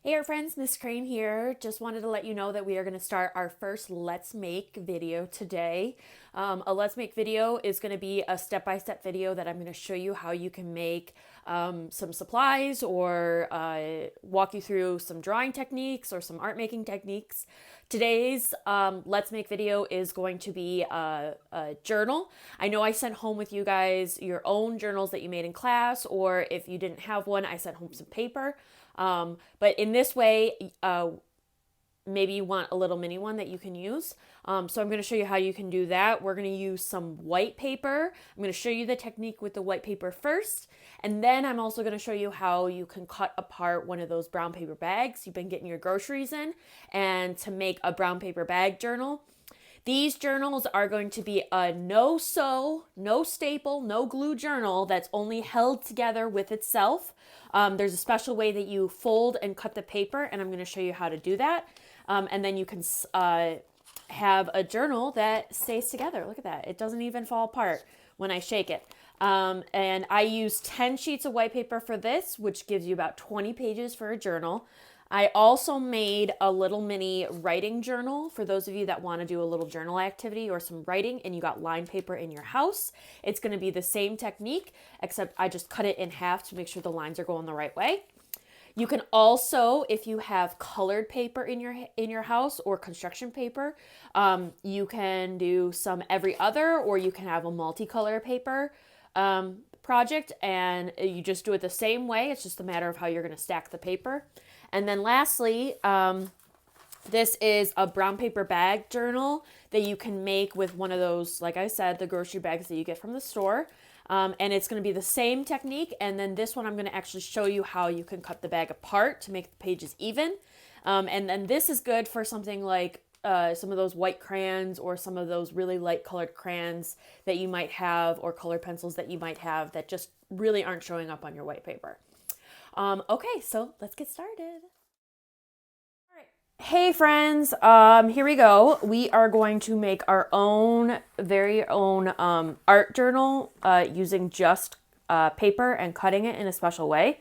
Hey our friends, Miss Crane here. Just wanted to let you know that we are going to start our first Let's Make video today. A Let's Make video is going to be a step-by-step video that I'm going to show you how you can make some supplies or walk you through some drawing techniques or some art making techniques. Today's Let's Make video is going to be a journal. I know I sent home with you guys your own journals that you made in class, or if you didn't have one, I sent home some paper. But in this way, maybe you want a little mini one that you can use. So I'm going to show you how you can do that. We're going to use some white paper. I'm going to show you the technique with the white paper first. And then I'm also going to show you how you can cut apart one of those brown paper bags you've been getting your groceries in, and to make a brown paper bag journal. These journals are going to be a no sew, no staple, no glue journal that's only held together with itself. There's a special way that you fold and cut the paper, and I'm going to show you how to do that. And then you can have a journal that stays together. Look at that. It doesn't even fall apart when I shake it. And I use 10 sheets of white paper for this, which gives you about 20 pages for a journal. I also made a little mini writing journal for those of you that want to do a little journal activity or some writing and you got lined paper in your house. It's going to be the same technique, except I just cut it in half to make sure the lines are going the right way. You can also, if you have colored paper in your house or construction paper, you can do some every other, or you can have a multicolor paper project, and you just do it the same way. It's just a matter of how you're going to stack the paper. And then lastly, this is a brown paper bag journal that you can make with one of those, like I said, the grocery bags that you get from the store. And it's going to be the same technique. And then this one, I'm going to actually show you how you can cut the bag apart to make the pages even. And then this is good for something like some of those white crayons or some of those really light colored crayons that you might have, or colored pencils that you might have that just really aren't showing up on your white paper. Okay, so let's get started. All right. Hey friends, here we go. We are going to make our own, very own art journal using just paper and cutting it in a special way.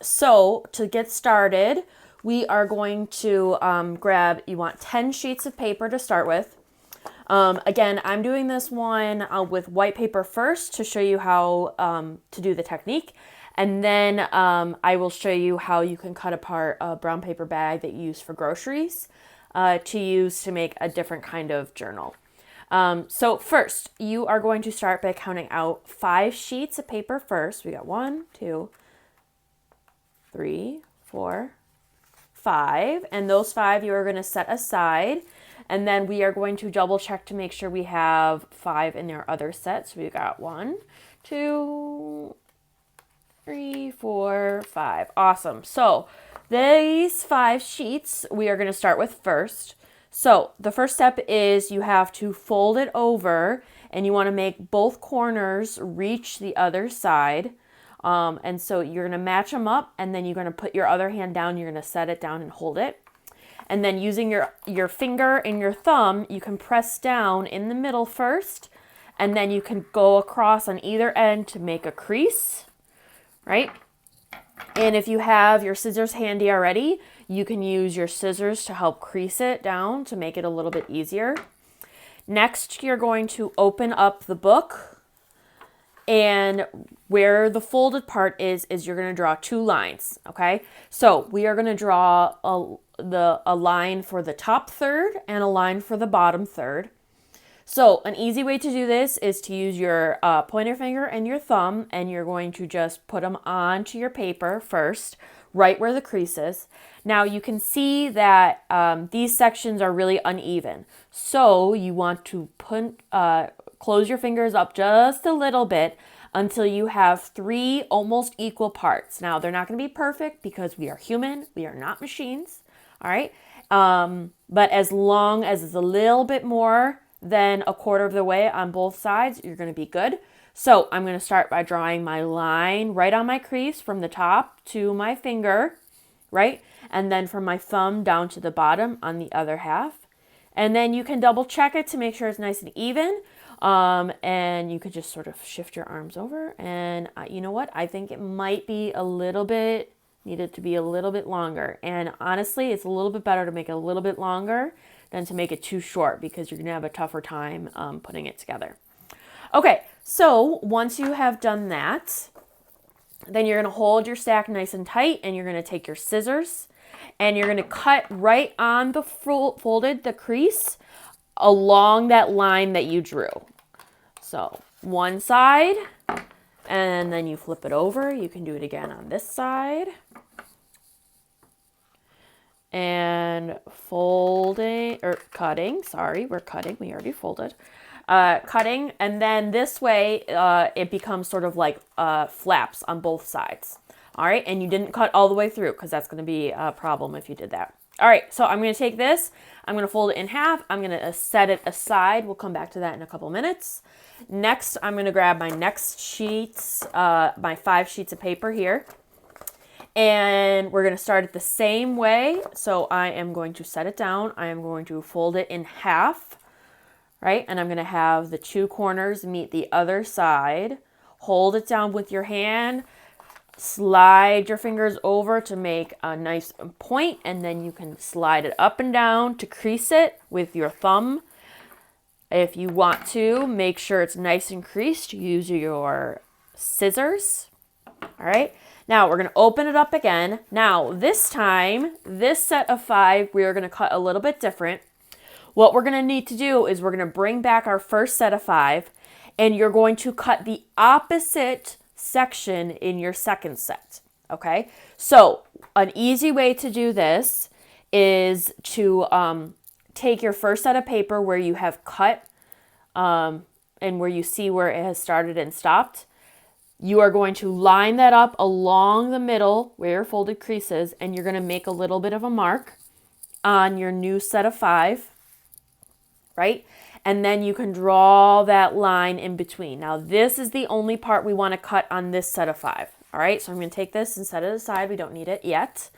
So to get started, we are going to you want 10 sheets of paper to start with. Again, I'm doing this one with white paper first to show you how to do the technique. And then I will show you how you can cut apart a brown paper bag that you use for groceries to use to make a different kind of journal. So first, you are going to start by counting out 5 sheets of paper first. We got 1, 2, 3, 4, 5. And those 5 you are going to set aside. And then we are going to double check to make sure we have 5 in our other set. So we got 1, 2, 3, 4, 5. Awesome. So these 5 sheets we are going to start with first. So the first step is you have to fold it over, and you want to make both corners reach the other side. And so you're going to match them up, and then you're going to put your other hand down. You're going to set it down and hold it. And then using your finger and your thumb, you can press down in the middle first, and then you can go across on either end to make a crease. Right? And if you have your scissors handy already, you can use your scissors to help crease it down to make it a little bit easier. Next, you're going to open up the book, and where the folded part is you're going to draw 2 lines, okay? So we are going to draw a line for the top third and a line for the bottom third. So an easy way to do this is to use your pointer finger and your thumb, and you're going to just put them onto your paper first, right where the crease is. Now you can see that these sections are really uneven. So you want to close your fingers up just a little bit until you have 3 almost equal parts. Now they're not going to be perfect because we are human, we are not machines, all right? But as long as it's a little bit more than a quarter of the way on both sides, you're going to be good. So I'm going to start by drawing my line right on my crease from the top to my finger, right? And then from my thumb down to the bottom on the other half. And then you can double check it to make sure it's nice and even. And you could just sort of shift your arms over. And you know what? I think it might be a little bit need it to be a little bit longer. And honestly, it's a little bit better to make it a little bit longer than to make it too short because you're going to have a tougher time putting it together. Okay, so once you have done that, then you're going to hold your stack nice and tight, and you're going to take your scissors and you're going to cut right on the the crease along that line that you drew. So one side, and then you flip it over. You can do it again on this side. And folding, or cutting, sorry, we're cutting, we already folded. Cutting, and then this way it becomes sort of like flaps on both sides. All right, and you didn't cut all the way through because that's going to be a problem if you did that. All right, so I'm going to take this, I'm going to fold it in half, I'm going to set it aside. We'll come back to that in a couple minutes. Next, I'm going to grab my next sheets, my 5 sheets of paper here. And we're going to start it the same way. So I am going to set it down. I am going to fold it in half, right? And I'm going to have the 2 corners meet the other side. Hold it down with your hand. Slide your fingers over to make a nice point, and then you can slide it up and down to crease it with your thumb. If you want to make sure it's nice and creased, use your scissors. All right. Now we're going to open it up again. Now this time, this set of 5, we are going to cut a little bit different. What we're going to need to do is we're going to bring back our first set of 5, and you're going to cut the opposite section in your second set. Okay. So an easy way to do this is to take your first set of paper where you have cut and where you see where it has started and stopped. You are going to line that up along the middle where your folded crease is, and you're going to make a little bit of a mark on your new set of 5, right? And then you can draw that line in between. Now, this is the only part we want to cut on this set of 5, all right? So I'm going to take this and set it aside. We don't need it yet.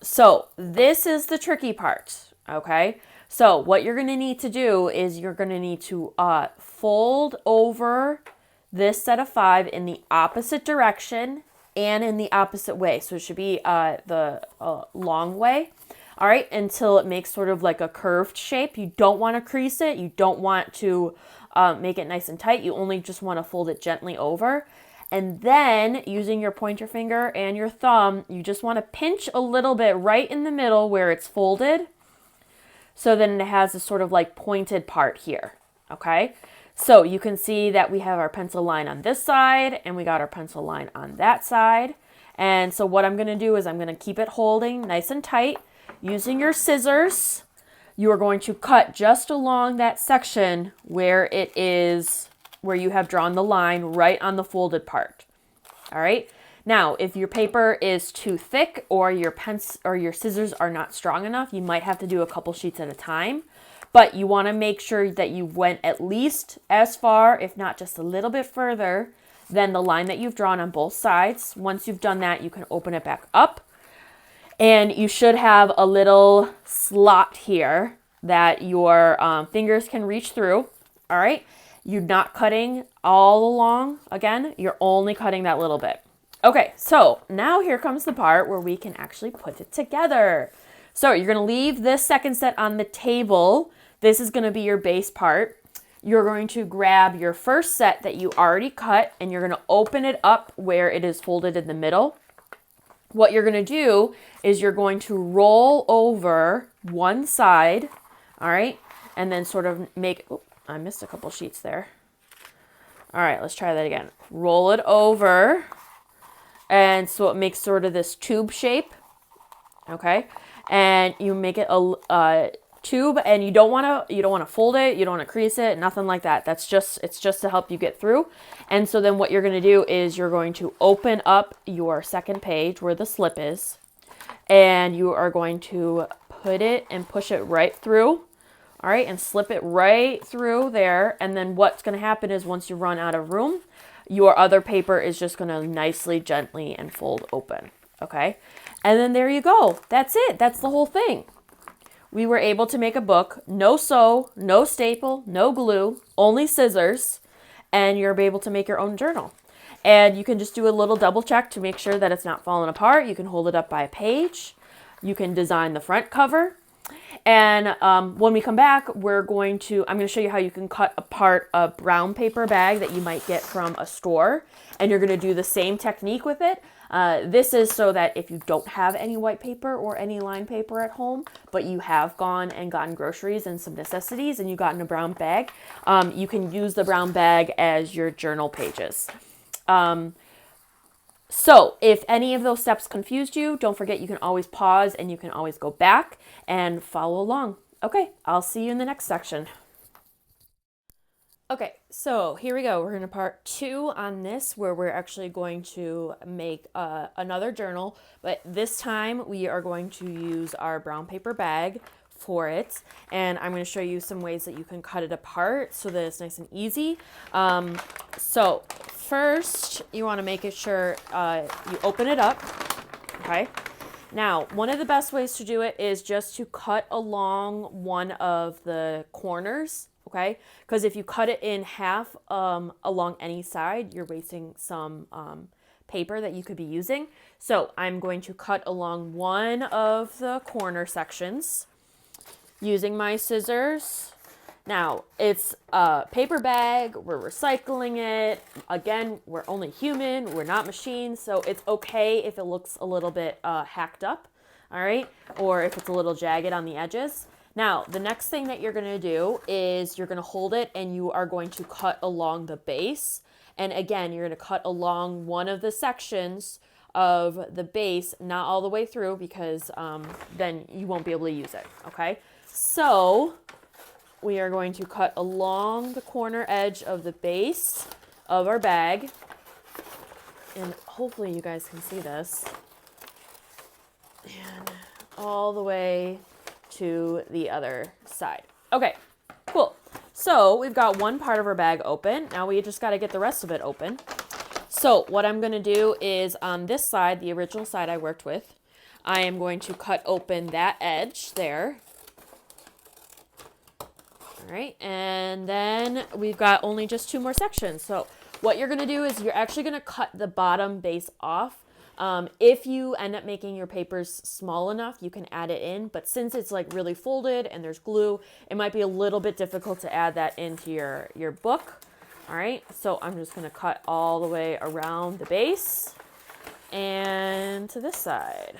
So this is the tricky part, okay? So what you're going to need to do is you're going to need to fold over this set of 5 in the opposite direction and in the opposite way. So it should be the long way, all right, until it makes sort of like a curved shape. You don't want to crease it. You don't want to make it nice and tight. You only just want to fold it gently over. And then using your pointer finger and your thumb, you just want to pinch a little bit right in the middle where it's folded. So then it has this sort of like pointed part here, okay? So you can see that we have our pencil line on this side and we got our pencil line on that side. And so what I'm going to do is I'm going to keep it holding nice and tight. Using your scissors, you are going to cut just along that section where it is, where you have drawn the line right on the folded part, all right? Now, if your paper is too thick or your scissors are not strong enough, you might have to do a couple sheets at a time. But you want to make sure that you went at least as far, if not just a little bit further, than the line that you've drawn on both sides. Once you've done that, you can open it back up. And you should have a little slot here that your fingers can reach through, all right? You're not cutting all along. Again, you're only cutting that little bit. Okay, so now here comes the part where we can actually put it together. So you're going to leave this second set on the table. This is going to be your base part. You're going to grab your first set that you already cut, and you're going to open it up where it is folded in the middle. What you're going to do is you're going to roll over one side, all right, and then sort of make, oh, I missed a couple sheets there. All right, let's try that again. Roll it over. And so it makes sort of this tube shape, okay? And you make it a tube, and you don't want to fold it, you don't want to crease it, nothing like that. It's just to help you get through. And so then what you're going to do is you're going to open up your second page where the slip is, and you are going to put it and push it right through. All right, and slip it right through there. And then what's going to happen is once you run out of room, your other paper is just going to nicely, gently, and fold open, okay? And then there you go. That's it. That's the whole thing. We were able to make a book. No sew, no staple, no glue, only scissors. and you'll be able to make your own journal. And you can just do a little double check to make sure that it's not falling apart. You can hold it up by a page. You can design the front cover. And when we come back, I'm going to show you how you can cut apart a brown paper bag that you might get from a store. And you're going to do the same technique with it. This is so that if you don't have any white paper or any lined paper at home, but you have gone and gotten groceries and some necessities and you've gotten a brown bag, you can use the brown bag as your journal pages. So if any of those steps confused you, don't forget you can always pause and you can always go back and follow along. Okay, I'll see you in the next section. Okay, so here we go. We're in part 2 on this where we're actually going to make another journal, but this time we are going to use our brown paper bag for it, and I'm going to show you some ways that you can cut it apart so that it's nice and easy. So first you want to make it sure you open it up. Okay, now one of the best ways to do it is just to cut along one of the corners. Okay, because if you cut it in half along any side, you're wasting some paper that you could be using. So I'm going to cut along one of the corner sections using my scissors. Now, it's a paper bag, we're recycling it. Again, we're only human, we're not machines, so it's okay if it looks a little bit hacked up, all right? Or if it's a little jagged on the edges. Now, the next thing that you're gonna do is you're gonna hold it and you are going to cut along the base. And again, you're gonna cut along one of the sections of the base, not all the way through, because then you won't be able to use it, okay? So we are going to cut along the corner edge of the base of our bag. And hopefully you guys can see this. And all the way to the other side. Okay, cool. So we've got one part of our bag open. Now we just got to get the rest of it open. So what I'm going to do is on this side, the original side I worked with, I am going to cut open that edge there. All right, and then we've got only just 2 more sections. So what you're going to do is you're actually going to cut the bottom base off. If you end up making your papers small enough, you can add it in. But since it's like really folded and there's glue, it might be a little bit difficult to add that into your book. All right, so I'm just going to cut all the way around the base and to this side.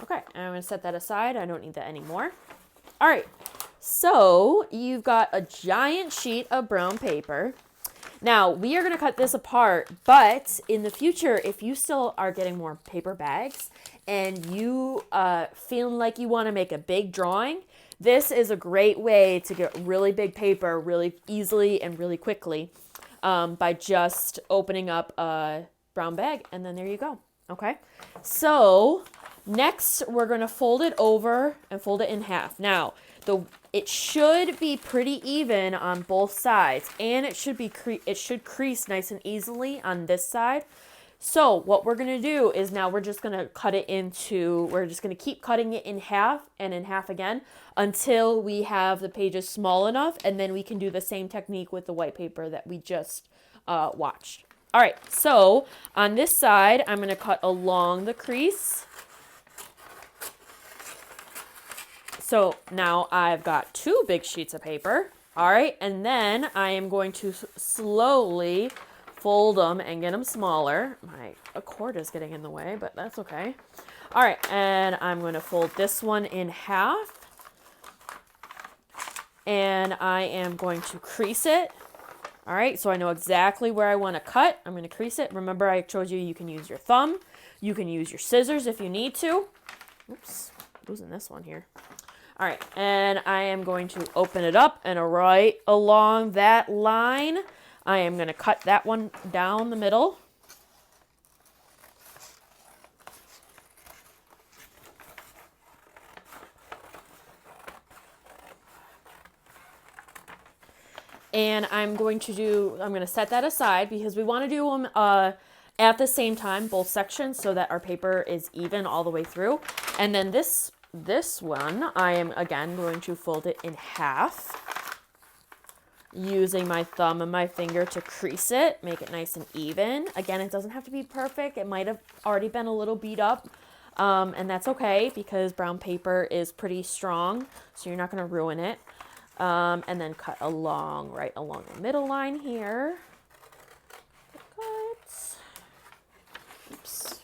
Okay, and I'm going to set that aside. I don't need that anymore. All right, so you've got a giant sheet of brown paper. Now, we are going to cut this apart, but in the future, if you still are getting more paper bags and you feeling like you want to make a big drawing, this is a great way to get really big paper really easily and really quickly by just opening up a brown bag, and then there you go. Okay, so next we're going to fold it over and fold it in half. Now, it should be pretty even on both sides, and it should crease nice and easily on this side. So what we're going to do is now we're just going to we're just going to keep cutting it in half and in half again until we have the pages small enough, and then we can do the same technique with the white paper that we just watched. All right, so on this side, I'm going to cut along the crease. So now I've got 2 big sheets of paper, all right, and then I am going to slowly fold them and get them smaller. My cord is getting in the way, but that's okay. All right, and I'm going to fold this one in half, and I am going to crease it. All right, so I know exactly where I want to cut. I'm going to crease it. Remember, I showed you can use your thumb. You can use your scissors if you need to. Oops, losing this one here. All right, and I am going to open it up, and right along that line, I am going to cut that one down the middle. And I'm going to set that aside because we want to do them at the same time, both sections, so that our paper is even all the way through. And then this one, I am again going to fold it in half using my thumb and my finger to crease it, make it nice and even. Again, it doesn't have to be perfect. It might have already been a little beat up, and that's okay because brown paper is pretty strong, so you're not going to ruin it. And then cut along, right along the middle line here. Cut. Oops.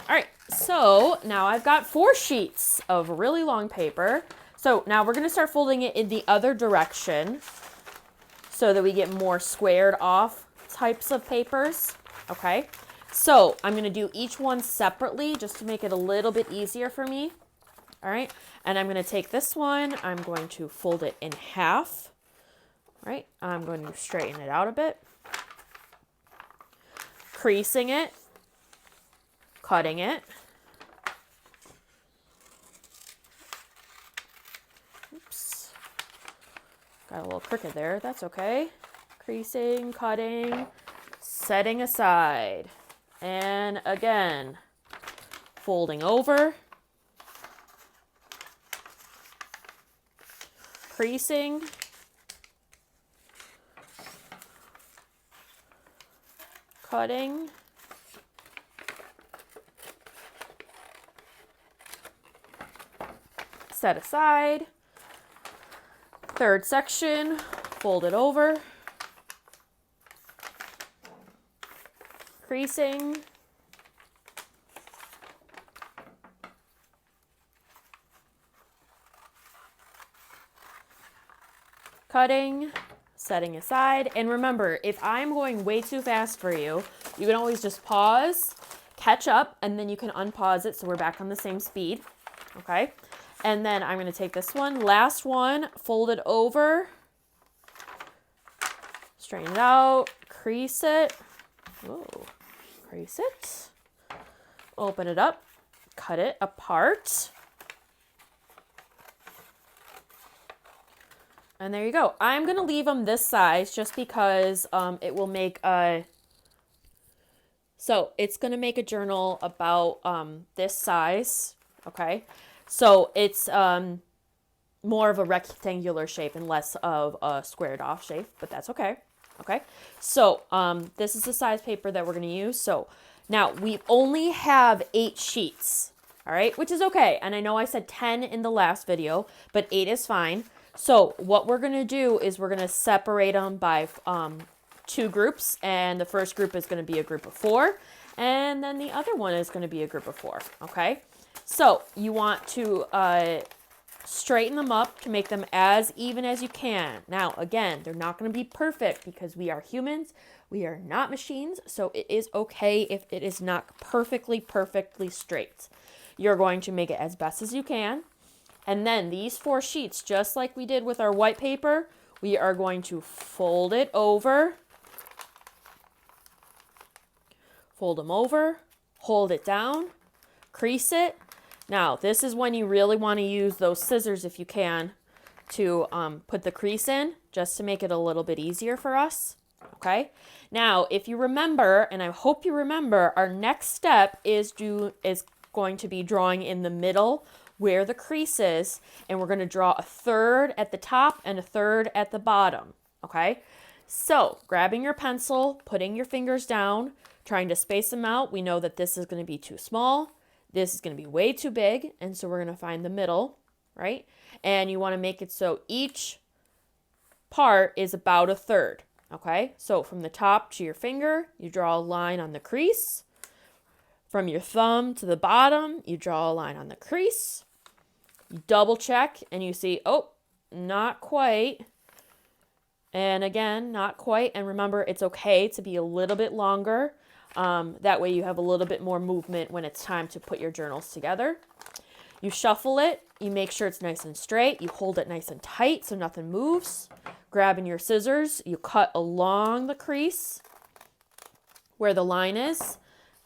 All right, so now I've got 4 sheets of really long paper. So now we're going to start folding it in the other direction so that we get more squared off types of papers. Okay, so I'm going to do each one separately just to make it a little bit easier for me. All right, and I'm going to take this one, I'm going to fold it in half. All right, I'm going to straighten it out a bit, creasing it, cutting it. Oops, got a little crooked there, that's okay. Creasing, cutting, setting aside, and again, folding over, creasing, cutting, set aside, third section, fold it over, creasing, cutting, setting aside. And remember, if I'm going way too fast for you, you can always just pause, catch up, and then you can unpause it so we're back on the same speed. Okay, and then I'm going to take this one, last one, fold it over, straighten it out, crease it, crease it, open it up, cut it apart. And there you go. I'm going to leave them this size just because it will make so it's going to make a journal about this size, okay? So it's more of a rectangular shape and less of a squared off shape, but that's okay, okay? So this is the size paper that we're going to use. So now we only have 8 sheets, all right, which is okay. And I know I said 10 in the last video, but 8 is fine. So what we're going to do is we're going to separate them by 2 groups, and the first group is going to be a group of 4, and then the other one is going to be a group of 4, okay? So you want to straighten them up to make them as even as you can. Now, again, they're not going to be perfect because we are humans. We are not machines, so it is okay if it is not perfectly straight. You're going to make it as best as you can. And then these 4 sheets, just like we did with our white paper, we are going to fold it over, fold them over, hold it down, crease it. Now, this is when you really want to use those scissors, if you can, to put the crease in, just to make it a little bit easier for us, okay? Now, if you remember, and I hope you remember, our next step is going to be drawing in the middle where the crease is, and we're going to draw a third at the top and a third at the bottom, okay? So, grabbing your pencil, putting your fingers down, trying to space them out. We know that this is going to be too small. This is going to be way too big, and so we're going to find the middle, right? And you want to make it so each part is about a third, okay? So, from the top to your finger, you draw a line on the crease. From your thumb to the bottom, you draw a line on the crease. You double check and you see, oh, not quite. And again, not quite. And remember, it's okay to be a little bit longer. That way you have a little bit more movement when it's time to put your journals together. You shuffle it. You make sure it's nice and straight. You hold it nice and tight so nothing moves. Grabbing your scissors, you cut along the crease where the line is.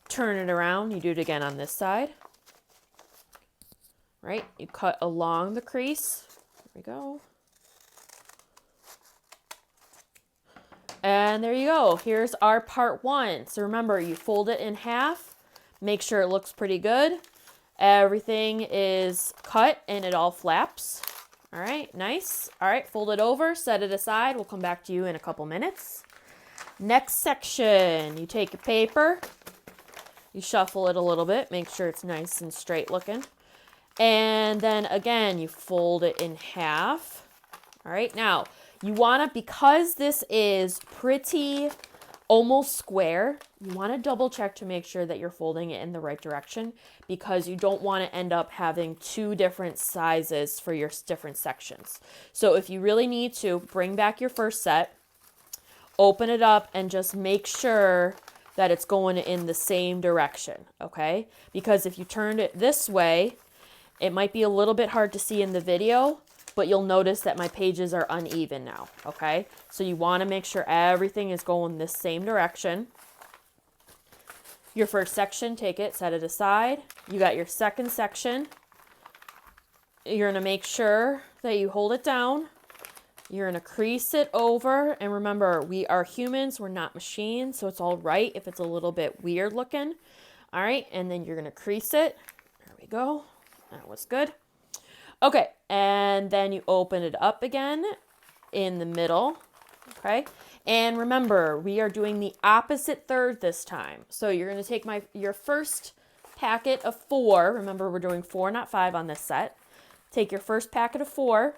Turn it around. You do it again on this side. Right? You cut along the crease. There we go. And there you go. Here's our part 1. So remember, you fold it in half. Make sure it looks pretty good. Everything is cut and it all flaps. All right, nice. All right, fold it over, set it aside. We'll come back to you in a couple minutes. Next section, you take your paper, you shuffle it a little bit, make sure it's nice and straight looking. And then again, you fold it in half. All right, now you want to, because this is pretty almost square, you want to double check to make sure that you're folding it in the right direction, because you don't want to end up having two different sizes for your different sections. So if you really need to, bring back your first set, open it up, and just make sure that it's going in the same direction, okay? Because if you turned it this way, it might be a little bit hard to see in the video, but you'll notice that my pages are uneven now, okay? So you want to make sure everything is going the same direction. Your first section, take it, set it aside. You got your second section. You're going to make sure that you hold it down. You're going to crease it over. And remember, we are humans, we're not machines, so it's all right if it's a little bit weird looking. All right, and then you're going to crease it. There we go. That was good. Okay, and then you open it up again in the middle, okay? And remember, we are doing the opposite third this time. So you're going to take your first packet of 4. Remember, we're doing 4, not 5 on this set. Take your first packet of 4.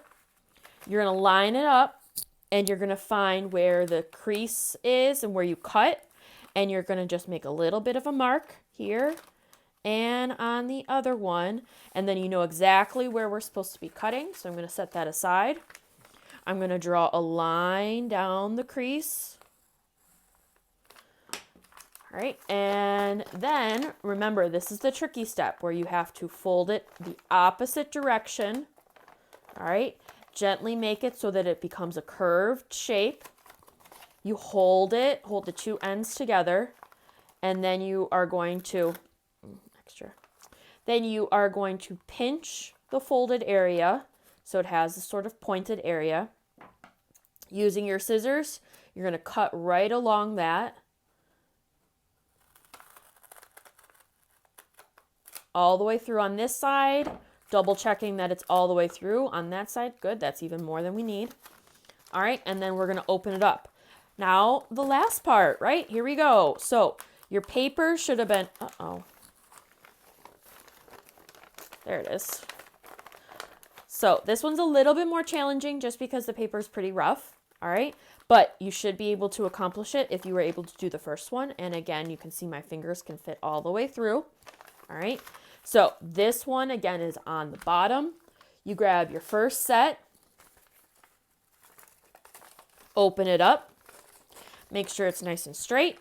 You're going to line it up, and you're going to find where the crease is and where you cut. And you're going to just make a little bit of a mark here and on the other one. And then you know exactly where we're supposed to be cutting. So I'm going to set that aside. I'm going to draw a line down the crease. All right, and then remember, this is the tricky step where you have to fold it the opposite direction. All right, gently make it so that it becomes a curved shape. You hold the two ends together, and then you are going to, then you are going to pinch the folded area so it has this sort of pointed area. Using your scissors, you're going to cut right along that. All the way through on this side, double checking that it's all the way through on that side. Good, that's even more than we need. All right, and then we're going to open it up. Now, the last part, right? Here we go. So, your paper should have been, there it is. So this one's a little bit more challenging just because the paper is pretty rough, all right? But you should be able to accomplish it if you were able to do the first one. And again, you can see my fingers can fit all the way through, all right? So this one, again, is on the bottom. You grab your first set, open it up, make sure it's nice and straight.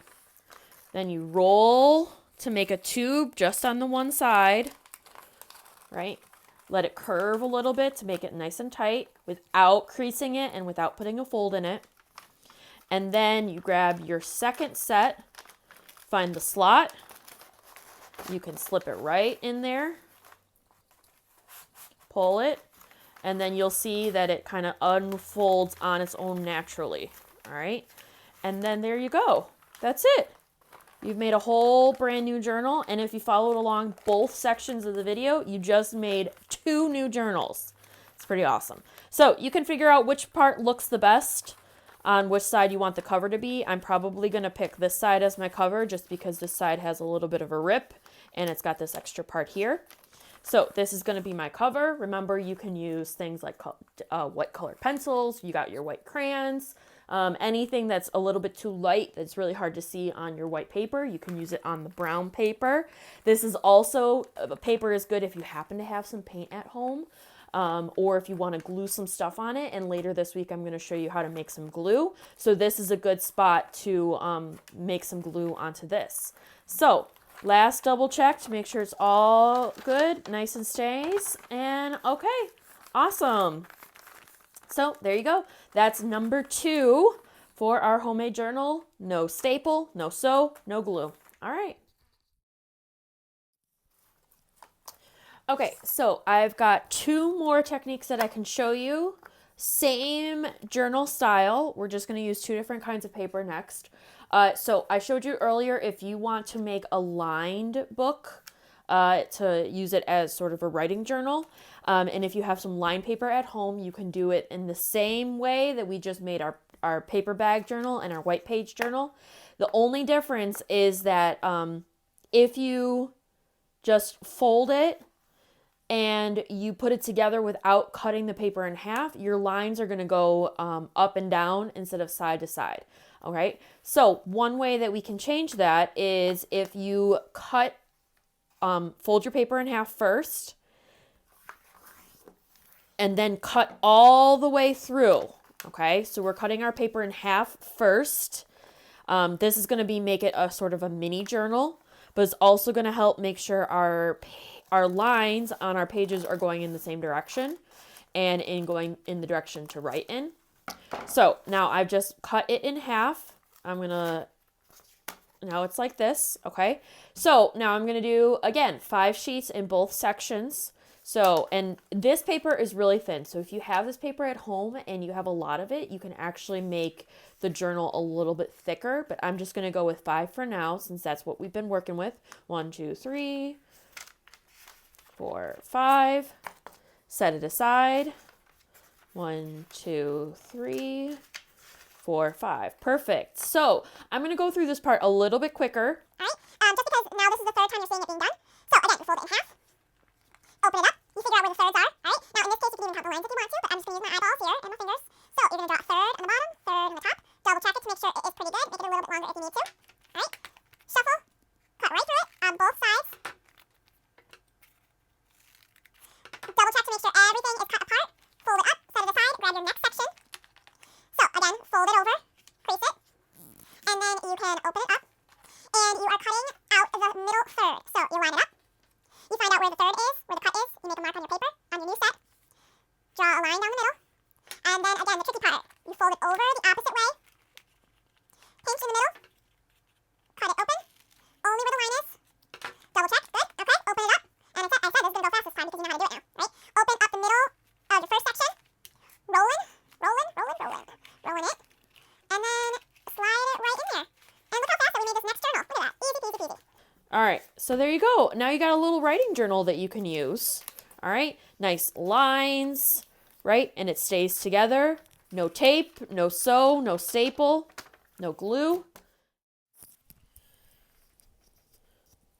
Then you roll to make a tube just on the one side, right? Let it curve a little bit to make it nice and tight without creasing it and without putting a fold in it. And then you grab your second set, find the slot. You can slip it right in there, pull it, and then you'll see that it kind of unfolds on its own naturally, all right? And then there you go. That's it. You've made a whole brand new journal, and if you followed along both sections of the video, you just made 2 new journals. It's pretty awesome. So you can figure out which part looks the best on which side you want the cover to be. I'm probably going to pick this side as my cover just because this side has a little bit of a rip, and it's got this extra part here. So this is going to be my cover. Remember, you can use things like white colored pencils. You got your white crayons. Anything that's a little bit too light, that's really hard to see on your white paper, you can use it on the brown paper. This is also, paper is good if you happen to have some paint at home, or if you want to glue some stuff on it. And later this week, I'm going to show you how to make some glue. So this is a good spot to make some glue onto this. So last double check to make sure it's all good, nice and stays. And okay, awesome. So there you go. That's number 2 for our homemade journal. No staple, no sew, no glue. All right. Okay, so I've got 2 more techniques that I can show you. Same journal style. We're just going to use 2 different kinds of paper next. So I showed you earlier, if you want to make a lined book, to use it as sort of a writing journal. And if you have some lined paper at home, you can do it in the same way that we just made our paper bag journal and our white page journal. The only difference is that if you just fold it and you put it together without cutting the paper in half, your lines are going to go up and down instead of side to side. All right. So one way that we can change that is if you fold your paper in half first and then cut all the way through. Okay. So we're cutting our paper in half first. This is going to make it a sort of a mini journal, but it's also going to help make sure our lines on our pages are going in the same direction and going in the direction to write in. So now I've just cut it in half. Now it's like this, okay? So now I'm gonna do, again, 5 sheets in both sections. So, and this paper is really thin. So if you have this paper at home and you have a lot of it, you can actually make the journal a little bit thicker, but I'm just gonna go with 5 for now since that's what we've been working with. 1, 2, 3, 4, 5. Set it aside. 1, 2, 3, 4, 5. Perfect. So I'm going to go through this part a little bit quicker. All right. Just because now this is the third time you're seeing it being done. So again, you fold it in half. Open it up. You figure out where the thirds are. All right. Now in this case, you can even count the lines if you want to, but I'm just going to use my eyeballs here and my fingers. So you're going to draw a third on the bottom, third on the top. Double check it to make sure it is pretty good. Make it a little bit longer if you need to. All right. Shuffle. Cut right through it on both sides. Double check to make sure everything is cut apart. Fold it up, set it aside, grab your next section. So again, fold it over, crease it, and then you can open it up. And you are cutting out the middle third. So you line it up. You find out where the third is, where the cut is. You make a mark on your paper, on your new set. Draw a line down the middle. And then again, the tricky part. You fold it over the opposite way. Pinch in the middle. Cut it open. Only where the line is. Double check. Good. Okay. Open it up. And I said this is going to go fast this time because you know how to do it now, right? Open up the middle of your first section. Rolling it. And then slide it right in there. And look how fast that we made this next journal. Look at that. Easy peasy peasy. All right. So there you go. Now you got a little writing journal that you can use. All right. Nice lines, right? And it stays together. No tape, no sew, no staple, no glue.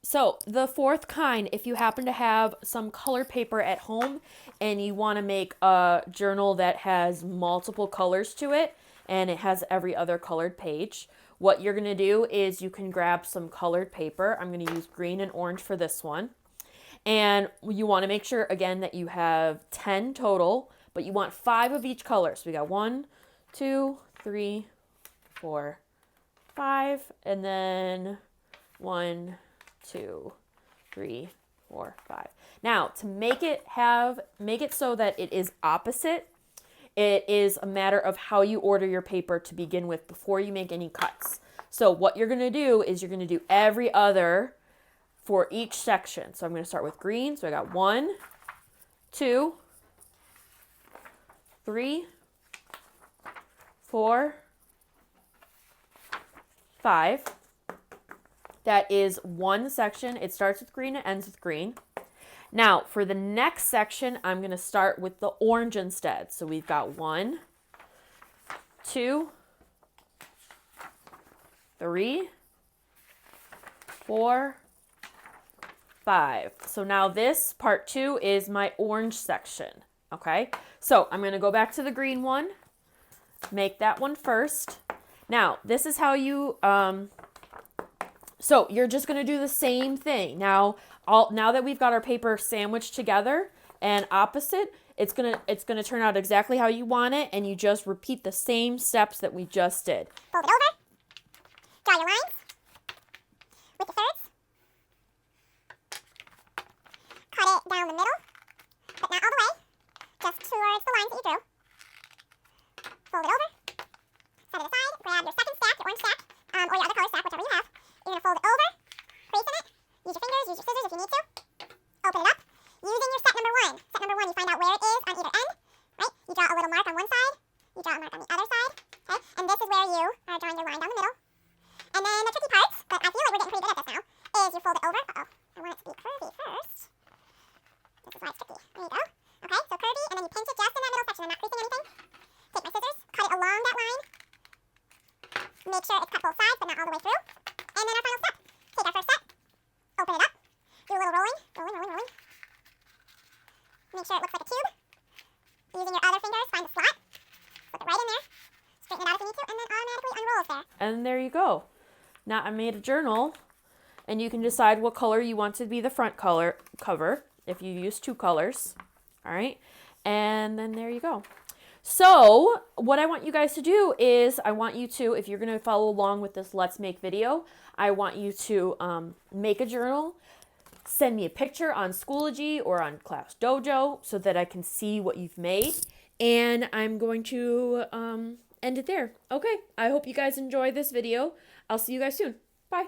So the fourth kind, if you happen to have some colored paper at home and you want to make a journal that has multiple colors to it and it has every other colored page, what you're going to do is you can grab some colored paper. I'm going to use green and orange for this one. And you want to make sure, again, that you have 10 total, but you want 5 of each color. So we got 1, 2, 3, 4, 5, and then 1, 2, 3, 4, 5. Now, to make it so that it is opposite, it is a matter of how you order your paper to begin with before you make any cuts. So what you're going to do is you're going to do every other for each section. So I'm going to start with green. So I got 1, 2, 3, 4, 5. That is one section. It starts with green, it ends with green. Now, for the next section, I'm going to start with the orange instead. So we've got 1, 2, 3, 4, 5. So now this part 2 is my orange section. Okay, so I'm going to go back to the green one, make that one first. Now, this is how you, so you're just going to do the same thing. Now that we've got our paper sandwiched together and opposite, it's going to turn out exactly how you want it, and you just repeat the same steps that we just did. Fold it over. Draw your lines with the thirds. Cut it down the middle, but not all the way. Just towards the lines that you drew. Fold it over. Set it aside. Grab your second stack, your orange stack, or your other color stack, whichever you have. You're going to fold it over, crease in it, use your fingers, use your scissors if you need to. Open it up. Using your set number 1. Set number 1, you find out where it is on either end, right? You draw a little mark on one side, you draw a mark on the other side, okay? And this is where you are drawing your line down the middle. And then the tricky part, but I feel like we're getting pretty good at this now, is you fold it over. Uh-oh, I I want it to be curvy first. This is why it's tricky. There you go. Okay, so curvy, and then you pinch it just in that middle section. I'm not creasing anything. Take my scissors, cut it along that line. Make sure it's cut both sides, but not all the way through. And then our final step. Take our first step, open it up, do a little rolling, rolling. Make sure it looks like a cube. Using your other fingers, find the slot, slip it right in there, straighten it out if you need to, and then automatically unrolls there. And there you go. Now I made a journal, and you can decide what color you want to be the front color cover if you use 2 colors. All right, and then there you go. So what I want you guys to do is I want you to, if you're going to follow along with this Let's Make video, I want you to make a journal, send me a picture on Schoology or on ClassDojo so that I can see what you've made, and I'm going to end it there. Okay, I hope you guys enjoy this video. I'll see you guys soon. Bye.